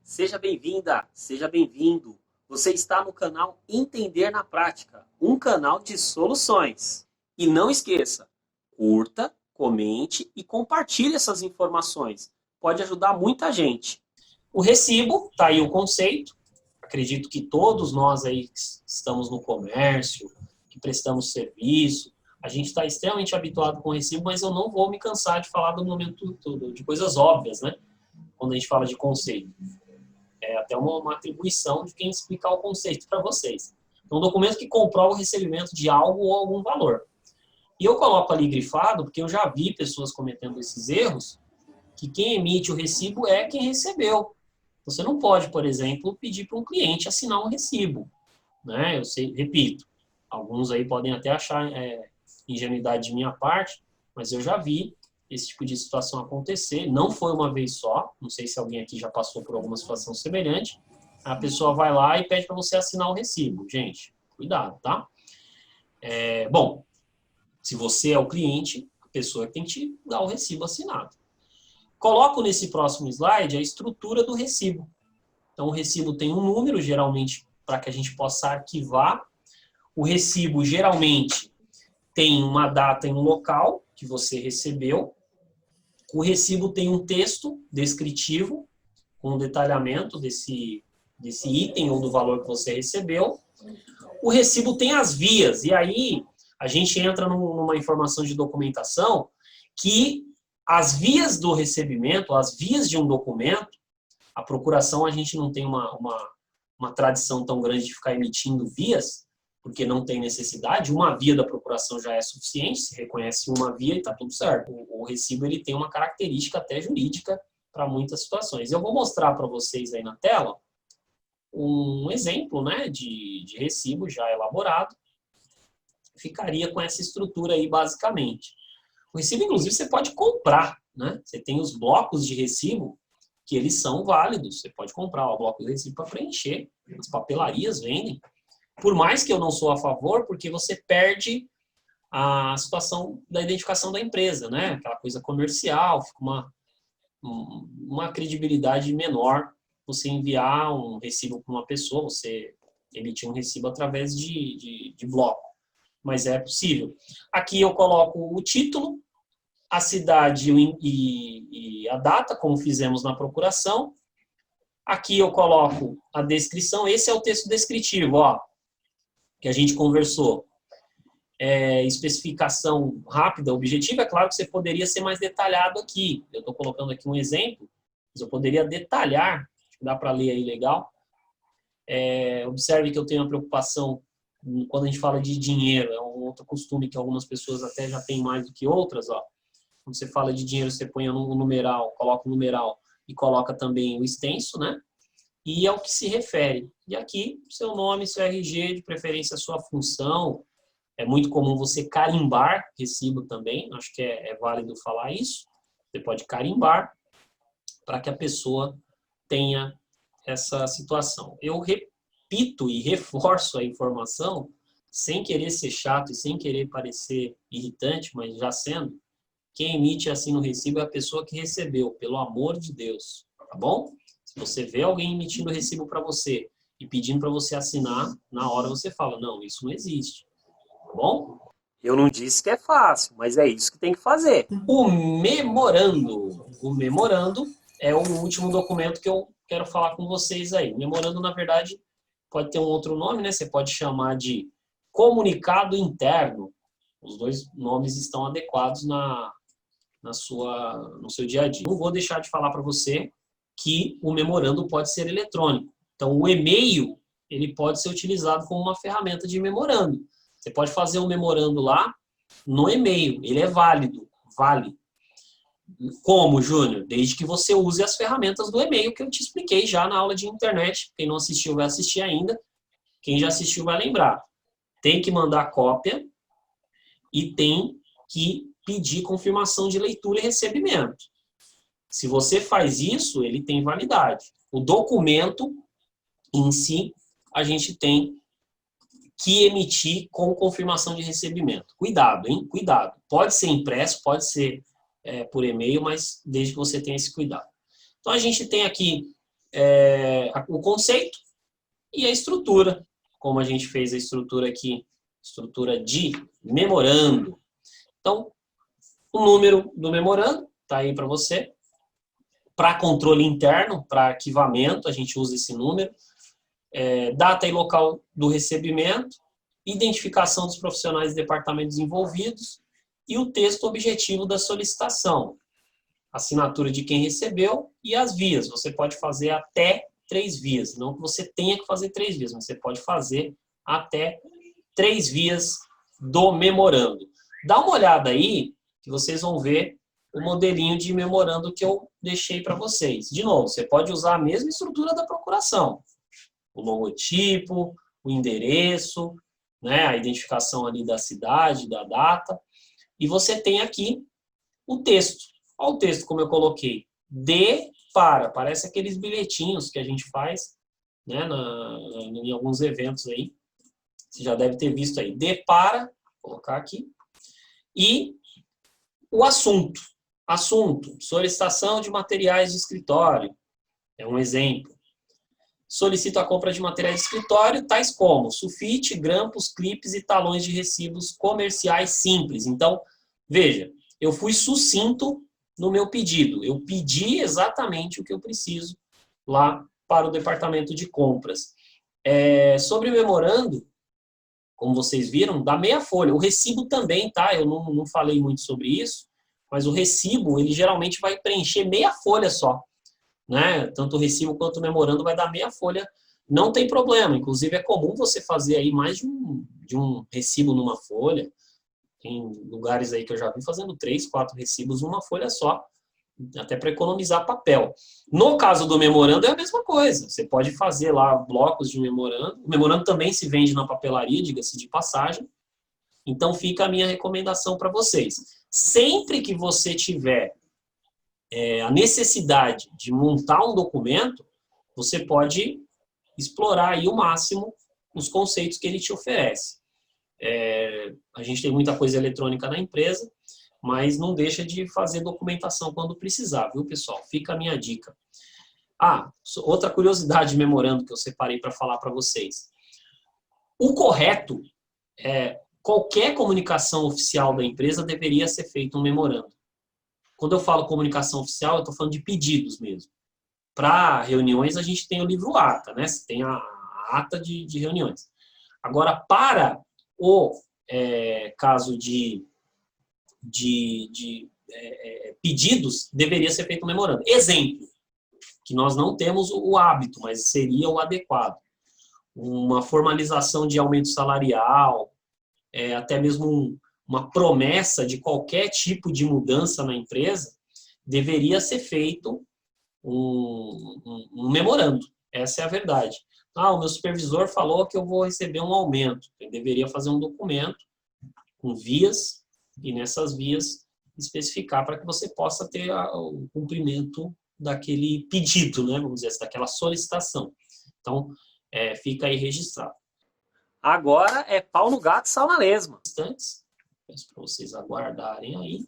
Seja bem-vinda, seja bem-vindo. Você está no canal Entender na Prática, um canal de soluções. E não esqueça, curta, comente e compartilhe essas informações. Pode ajudar muita gente. O recibo, tá aí o conceito. Acredito que todos nós aí que estamos no comércio, que prestamos serviço, a gente está extremamente habituado com o recibo, mas eu não vou me cansar de falar do momento todo, de coisas óbvias, né? Quando a gente fala de conceito. É até uma atribuição de quem explicar o conceito para vocês. Então, um documento que comprova o recebimento de algo ou algum valor. E eu coloco ali grifado, porque eu já vi pessoas cometendo esses erros, que quem emite o recibo é quem recebeu. Você não pode, por exemplo, pedir para um cliente assinar um recibo. Né? Eu sei, repito, alguns aí podem até achar ingenuidade de minha parte, mas eu já vi esse tipo de situação acontecer. Não foi uma vez só, não sei se alguém aqui já passou por alguma situação semelhante. A pessoa vai lá e pede para você assinar o recibo. Gente, cuidado, tá? Bom, se você é o cliente, a pessoa tem que te dar o recibo assinado. Coloco nesse próximo slide a estrutura do recibo. Então, o recibo tem um número, geralmente, para que a gente possa arquivar. O recibo, geralmente, tem uma data e um local que você recebeu. O recibo tem um texto descritivo, com um detalhamento desse item ou do valor que você recebeu. O recibo tem as vias, e aí a gente entra numa informação de documentação que as vias do recebimento, as vias de um documento, a procuração a gente não tem uma tradição tão grande de ficar emitindo vias, porque não tem necessidade. Uma via da procuração já é suficiente, se reconhece uma via e está tudo certo. O recibo ele tem uma característica até jurídica para muitas situações. Eu vou mostrar para vocês aí na tela um exemplo, né, de recibo já elaborado. Ficaria com essa estrutura aí, basicamente. O recibo, inclusive, você pode comprar, né? Você tem os blocos de recibo que eles são válidos. Você pode comprar o bloco de recibo para preencher. As papelarias vendem. Por mais que eu não sou a favor, porque você perde a situação da identificação da empresa, né? Aquela coisa comercial, fica uma credibilidade menor você enviar um recibo para uma pessoa, você emitir um recibo através de bloco. Mas é possível. Aqui eu coloco o título, a cidade e a data, como fizemos na procuração. Aqui eu coloco a descrição. Esse é o texto descritivo, ó, que a gente conversou. Especificação rápida, objetiva. É claro que você poderia ser mais detalhado aqui. Eu estou colocando aqui um exemplo, mas eu poderia detalhar. Acho que dá para ler aí legal. Observe que eu tenho uma preocupação quando a gente fala de dinheiro. É um outro costume que algumas pessoas até já têm mais do que outras, ó. Quando você fala de dinheiro, você põe um numeral, coloca o numeral e coloca também o extenso, né? E ao que se refere. E aqui, seu nome, seu RG, de preferência a sua função. É muito comum você carimbar recibo também, acho que é válido falar isso. Você pode carimbar para que a pessoa tenha essa situação. Eu repito e reforço a informação, sem querer ser chato e sem querer parecer irritante, mas já sendo, quem emite assim no recibo é a pessoa que recebeu, pelo amor de Deus, tá bom? Se você vê alguém emitindo recibo para você e pedindo para você assinar, na hora você fala, não, isso não existe, tá bom? Eu não disse que é fácil, mas é isso que tem que fazer. O memorando. O memorando é o último documento que eu quero falar com vocês aí. O memorando, na verdade, pode ter um outro nome, né? Você pode chamar de comunicado interno. Os dois nomes estão adequados no seu dia a dia. Não vou deixar de falar para você que o memorando pode ser eletrônico. Então, o e-mail ele pode ser utilizado como uma ferramenta de memorando. Você pode fazer um memorando lá no e-mail. Ele é válido. Vale. Como, Júnior? Desde que você use as ferramentas do e-mail que eu te expliquei já na aula de internet. Quem não assistiu vai assistir ainda. Quem já assistiu vai lembrar. Tem que mandar cópia e tem que pedir confirmação de leitura e recebimento. Se você faz isso, ele tem validade. O documento em si, a gente tem que emitir com confirmação de recebimento. Cuidado, hein? Cuidado. Pode ser impresso, pode ser por e-mail, mas desde que você tenha esse cuidado. Então, a gente tem aqui o conceito e a estrutura, como a gente fez a estrutura aqui, estrutura de memorando. Então, o número do memorando está aí para você. Para controle interno, para arquivamento, a gente usa esse número. Data e local do recebimento, identificação dos profissionais e departamentos envolvidos e o texto objetivo da solicitação. Assinatura de quem recebeu e as vias. Você pode fazer até 3 vias. Não que você tenha que fazer 3 vias, mas você pode fazer até 3 vias do memorando. Dá uma olhada aí, que vocês vão ver o modelinho de memorando que eu deixei para vocês. De novo, você pode usar a mesma estrutura da procuração. O logotipo, o endereço, né, a identificação ali da cidade, da data. E você tem aqui o texto. Olha o texto como eu coloquei. Parece aqueles bilhetinhos que a gente faz, né, em alguns eventos aí. Você já deve ter visto aí. Vou colocar aqui. E o assunto. Assunto, solicitação de materiais de escritório. É um exemplo. Solicito a compra de materiais de escritório, tais como sulfite, grampos, clipes e talões de recibos comerciais simples. Então, veja, eu fui sucinto no meu pedido. Eu pedi exatamente o que eu preciso lá para o departamento de compras. Sobre o memorando, como vocês viram, dá meia folha. O recibo também, tá? Eu não falei muito sobre isso, mas o recibo, ele geralmente vai preencher meia folha só. Né? Tanto o recibo quanto o memorando vai dar meia folha, não tem problema. Inclusive, é comum você fazer aí mais de um recibo numa folha. Tem lugares aí que eu já vi fazendo 3, 4 recibos numa folha só, até para economizar papel. No caso do memorando é a mesma coisa. Você pode fazer lá blocos de memorando. O memorando também se vende na papelaria, diga-se de passagem. Então, fica a minha recomendação para vocês. Sempre que você tiver a necessidade de montar um documento, você pode explorar aí o máximo os conceitos que ele te oferece. A gente tem muita coisa eletrônica na empresa, mas não deixa de fazer documentação quando precisar, viu, pessoal? Fica a minha dica. Outra curiosidade de memorando que eu separei para falar para vocês. O correto qualquer comunicação oficial da empresa deveria ser feito um memorando. Quando eu falo comunicação oficial, eu estou falando de pedidos mesmo. Para reuniões, a gente tem o livro ata, né? Tem a ata de reuniões. Agora, para o caso de pedidos, deveria ser feito um memorando. Exemplo, que nós não temos o hábito, mas seria o adequado. Uma formalização de aumento salarial, até mesmo uma promessa de qualquer tipo de mudança na empresa, deveria ser feito um memorando. Essa é a verdade. O meu supervisor falou que eu vou receber um aumento. Eu deveria fazer um documento com vias e nessas vias especificar para que você possa ter o cumprimento daquele pedido, né? Vamos dizer assim, daquela solicitação. Então, fica aí registrado. Agora é pau no gato, sal na lesma. Peço para vocês aguardarem aí.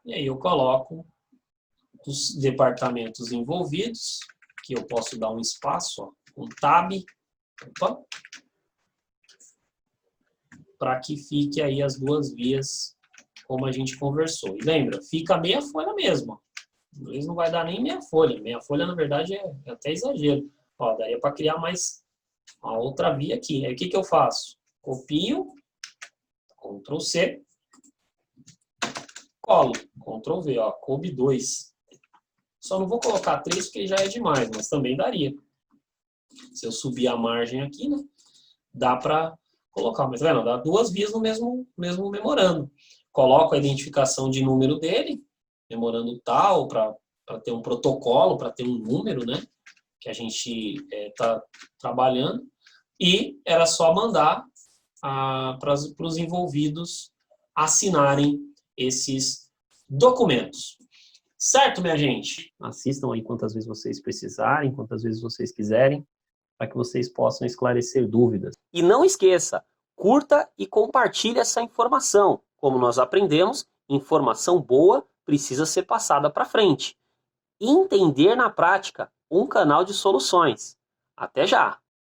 E aí eu coloco os departamentos envolvidos, que eu posso dar um espaço, um tab, para que fique aí as 2 vias, como a gente conversou. E lembra, fica meia folha mesmo. Não vai dar nem meia folha. Meia folha, na verdade, é até exagero. Daria para criar mais a outra via aqui. Aí o que eu faço? Copio, Ctrl C, colo, Ctrl V, coube 2. Só não vou colocar 3 porque já é demais, mas também daria. Se eu subir a margem aqui, né, dá para colocar. Mas vendo, dá 2 vias no mesmo memorando. Coloco a identificação de número dele, memorando tal, para ter um protocolo, para ter um número, né, que a gente está trabalhando. E era só mandar para os envolvidos assinarem esses documentos. Certo, minha gente? Assistam aí quantas vezes vocês precisarem, quantas vezes vocês quiserem, para que vocês possam esclarecer dúvidas. E não esqueça, curta e compartilhe essa informação. Como nós aprendemos, informação boa precisa ser passada para frente. Entender na prática um canal de soluções. Até já!